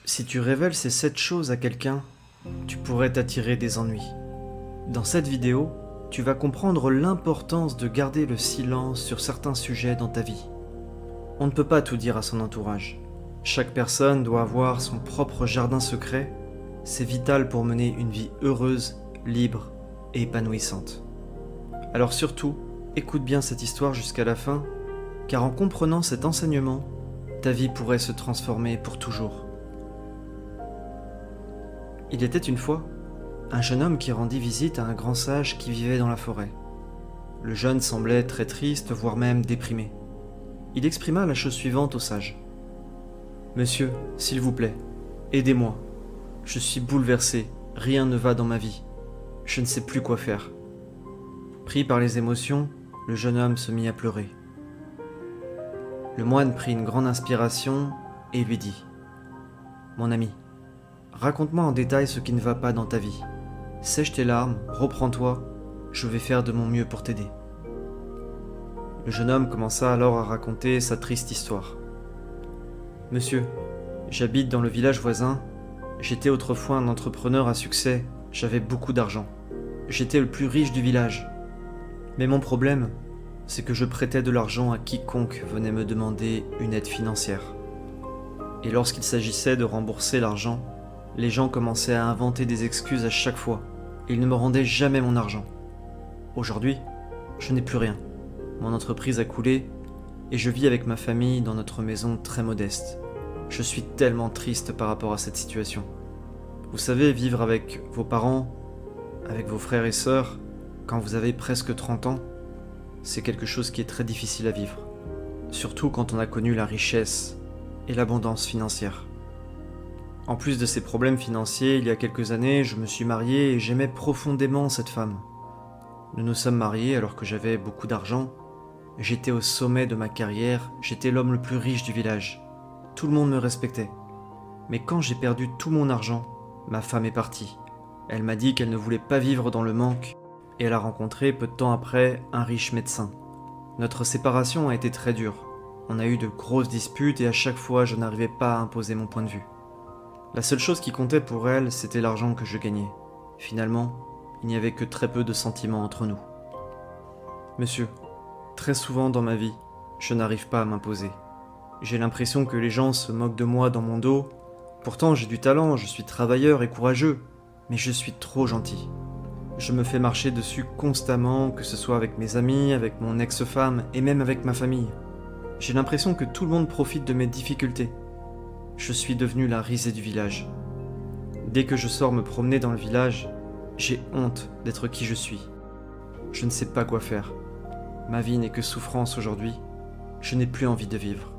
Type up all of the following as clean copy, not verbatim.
Si tu révèles ces 7 choses à quelqu'un, tu pourrais t'attirer des ennuis. Dans cette vidéo, tu vas comprendre l'importance de garder le silence sur certains sujets dans ta vie. On ne peut pas tout dire à son entourage. Chaque personne doit avoir son propre jardin secret. C'est vital pour mener une vie heureuse, libre et épanouissante. Alors surtout, écoute bien cette histoire jusqu'à la fin, car en comprenant cet enseignement, ta vie pourrait se transformer pour toujours. Il était une fois un jeune homme qui rendit visite à un grand sage qui vivait dans la forêt. Le jeune semblait très triste, voire même déprimé. Il exprima la chose suivante au sage. « Monsieur, s'il vous plaît, aidez-moi. Je suis bouleversé, rien ne va dans ma vie. Je ne sais plus quoi faire. » Pris par les émotions, le jeune homme se mit à pleurer. Le moine prit une grande inspiration et lui dit « Mon ami, raconte-moi en détail ce qui ne va pas dans ta vie. Sèche tes larmes, reprends-toi, je vais faire de mon mieux pour t'aider. » Le jeune homme commença alors à raconter sa triste histoire. « Monsieur, j'habite dans le village voisin. J'étais autrefois un entrepreneur à succès, j'avais beaucoup d'argent. J'étais le plus riche du village. Mais mon problème, c'est que je prêtais de l'argent à quiconque venait me demander une aide financière. Et lorsqu'il s'agissait de rembourser l'argent, les gens commençaient à inventer des excuses à chaque fois, et ils ne me rendaient jamais mon argent. Aujourd'hui, je n'ai plus rien. Mon entreprise a coulé, et je vis avec ma famille dans notre maison très modeste. Je suis tellement triste par rapport à cette situation. Vous savez, vivre avec vos parents, avec vos frères et sœurs, quand vous avez presque 30 ans, c'est quelque chose qui est très difficile à vivre. Surtout quand on a connu la richesse et l'abondance financière. En plus de ces problèmes financiers, il y a quelques années, je me suis marié et j'aimais profondément cette femme. Nous nous sommes mariés alors que j'avais beaucoup d'argent. J'étais au sommet de ma carrière, j'étais l'homme le plus riche du village. Tout le monde me respectait. Mais quand j'ai perdu tout mon argent, ma femme est partie. Elle m'a dit qu'elle ne voulait pas vivre dans le manque et elle a rencontré peu de temps après un riche médecin. Notre séparation a été très dure. On a eu de grosses disputes et à chaque fois je n'arrivais pas à imposer mon point de vue. La seule chose qui comptait pour elle, c'était l'argent que je gagnais. Finalement, il n'y avait que très peu de sentiments entre nous. Monsieur, très souvent dans ma vie, je n'arrive pas à m'imposer. J'ai l'impression que les gens se moquent de moi dans mon dos. Pourtant, j'ai du talent, je suis travailleur et courageux, mais je suis trop gentil. Je me fais marcher dessus constamment, que ce soit avec mes amis, avec mon ex-femme et même avec ma famille. J'ai l'impression que tout le monde profite de mes difficultés. Je suis devenu la risée du village. Dès que je sors me promener dans le village, j'ai honte d'être qui je suis. Je ne sais pas quoi faire. Ma vie n'est que souffrance aujourd'hui. Je n'ai plus envie de vivre. »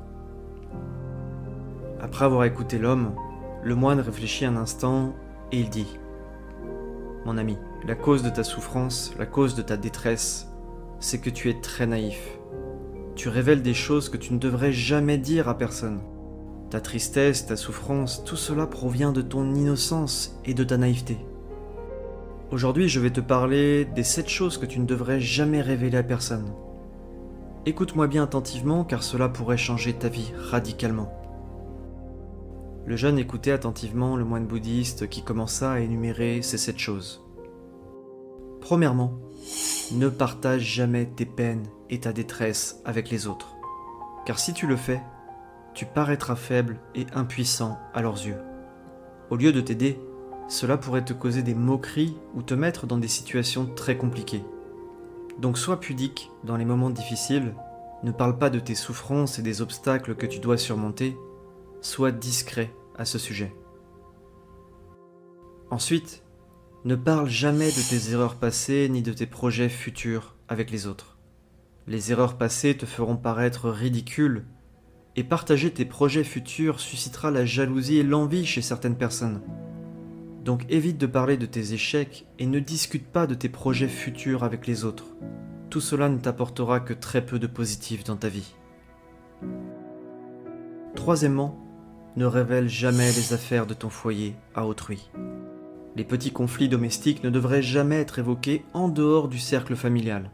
Après avoir écouté l'homme, le moine réfléchit un instant et il dit « Mon ami, la cause de ta souffrance, la cause de ta détresse, c'est que tu es très naïf. Tu révèles des choses que tu ne devrais jamais dire à personne. Ta tristesse, ta souffrance, tout cela provient de ton innocence et de ta naïveté. Aujourd'hui, je vais te parler des 7 choses que tu ne devrais jamais révéler à personne. Écoute-moi bien attentivement car cela pourrait changer ta vie radicalement. » Le jeune écoutait attentivement le moine bouddhiste qui commença à énumérer ces 7 choses. Premièrement, ne partage jamais tes peines et ta détresse avec les autres. Car si tu le fais, tu paraîtras faible et impuissant à leurs yeux. Au lieu de t'aider, cela pourrait te causer des moqueries ou te mettre dans des situations très compliquées. Donc sois pudique dans les moments difficiles, ne parle pas de tes souffrances et des obstacles que tu dois surmonter, sois discret à ce sujet. Ensuite, ne parle jamais de tes erreurs passées ni de tes projets futurs avec les autres. Les erreurs passées te feront paraître ridicule et partager tes projets futurs suscitera la jalousie et l'envie chez certaines personnes. Donc évite de parler de tes échecs et ne discute pas de tes projets futurs avec les autres. Tout cela ne t'apportera que très peu de positif dans ta vie. Troisièmement, ne révèle jamais les affaires de ton foyer à autrui. Les petits conflits domestiques ne devraient jamais être évoqués en dehors du cercle familial,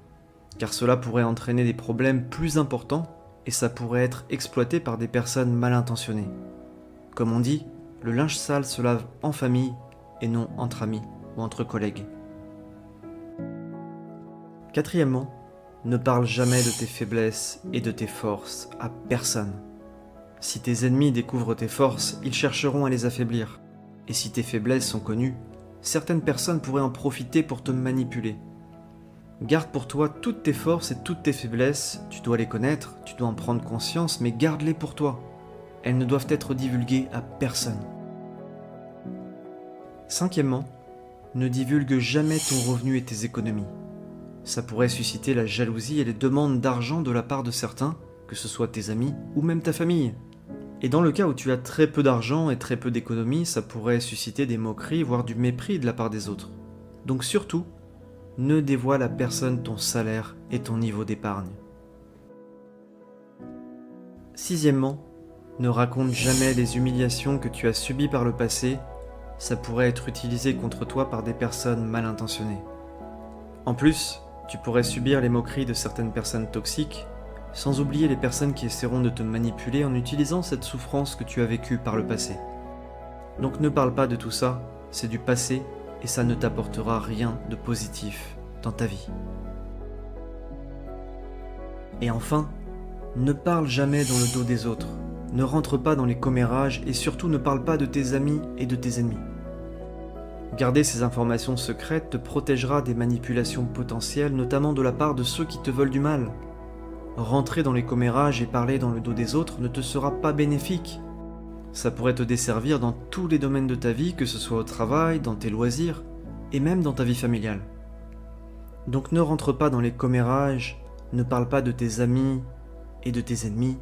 car cela pourrait entraîner des problèmes plus importants et ça pourrait être exploité par des personnes mal intentionnées. Comme on dit, le linge sale se lave en famille et non entre amis ou entre collègues. Quatrièmement, ne parle jamais de tes faiblesses et de tes forces à personne. Si tes ennemis découvrent tes forces, ils chercheront à les affaiblir. Et si tes faiblesses sont connues, certaines personnes pourraient en profiter pour te manipuler. Garde pour toi toutes tes forces et toutes tes faiblesses, tu dois les connaître, tu dois en prendre conscience, mais garde-les pour toi. Elles ne doivent être divulguées à personne. Cinquièmement, ne divulgue jamais ton revenu et tes économies. Ça pourrait susciter la jalousie et les demandes d'argent de la part de certains, que ce soit tes amis ou même ta famille. Et dans le cas où tu as très peu d'argent et très peu d'économies, ça pourrait susciter des moqueries, voire du mépris de la part des autres. Donc surtout, ne dévoile à personne ton salaire et ton niveau d'épargne. Sixièmement, ne raconte jamais les humiliations que tu as subies par le passé, ça pourrait être utilisé contre toi par des personnes mal intentionnées. En plus, tu pourrais subir les moqueries de certaines personnes toxiques, sans oublier les personnes qui essaieront de te manipuler en utilisant cette souffrance que tu as vécue par le passé. Donc ne parle pas de tout ça, c'est du passé et ça ne t'apportera rien de positif dans ta vie. Et enfin, ne parle jamais dans le dos des autres, ne rentre pas dans les commérages et surtout ne parle pas de tes amis et de tes ennemis. Garder ces informations secrètes te protégera des manipulations potentielles, notamment de la part de ceux qui te veulent du mal. Rentrer dans les commérages et parler dans le dos des autres ne te sera pas bénéfique. Ça pourrait te desservir dans tous les domaines de ta vie, que ce soit au travail, dans tes loisirs, et même dans ta vie familiale. Donc ne rentre pas dans les commérages, ne parle pas de tes amis et de tes ennemis.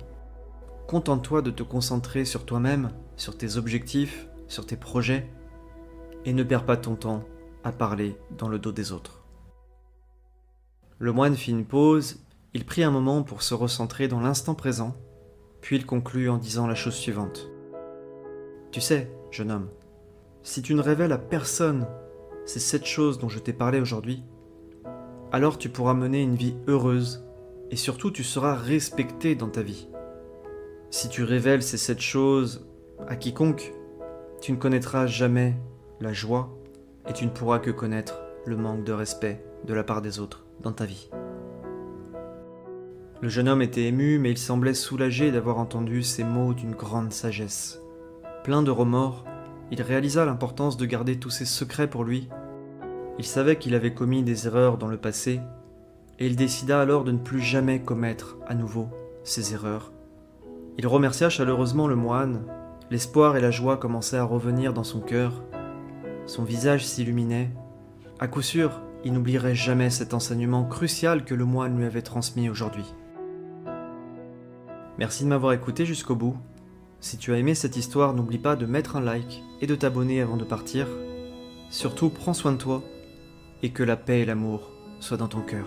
Contente-toi de te concentrer sur toi-même, sur tes objectifs, sur tes projets, et ne perds pas ton temps à parler dans le dos des autres. Le moine fit une pause. Il prit un moment pour se recentrer dans l'instant présent, puis il conclut en disant la chose suivante. « Tu sais, jeune homme, si tu ne révèles à personne ces 7 choses dont je t'ai parlé aujourd'hui, alors tu pourras mener une vie heureuse et surtout tu seras respecté dans ta vie. Si tu révèles ces 7 choses à quiconque, tu ne connaîtras jamais la joie et tu ne pourras que connaître le manque de respect de la part des autres dans ta vie. » Le jeune homme était ému, mais il semblait soulagé d'avoir entendu ces mots d'une grande sagesse. Plein de remords, il réalisa l'importance de garder tous ses secrets pour lui. Il savait qu'il avait commis des erreurs dans le passé, et il décida alors de ne plus jamais commettre à nouveau ces erreurs. Il remercia chaleureusement le moine, l'espoir et la joie commençaient à revenir dans son cœur. Son visage s'illuminait. À coup sûr, il n'oublierait jamais cet enseignement crucial que le moine lui avait transmis aujourd'hui. Merci de m'avoir écouté jusqu'au bout. Si tu as aimé cette histoire, n'oublie pas de mettre un like et de t'abonner avant de partir. Surtout, prends soin de toi et que la paix et l'amour soient dans ton cœur.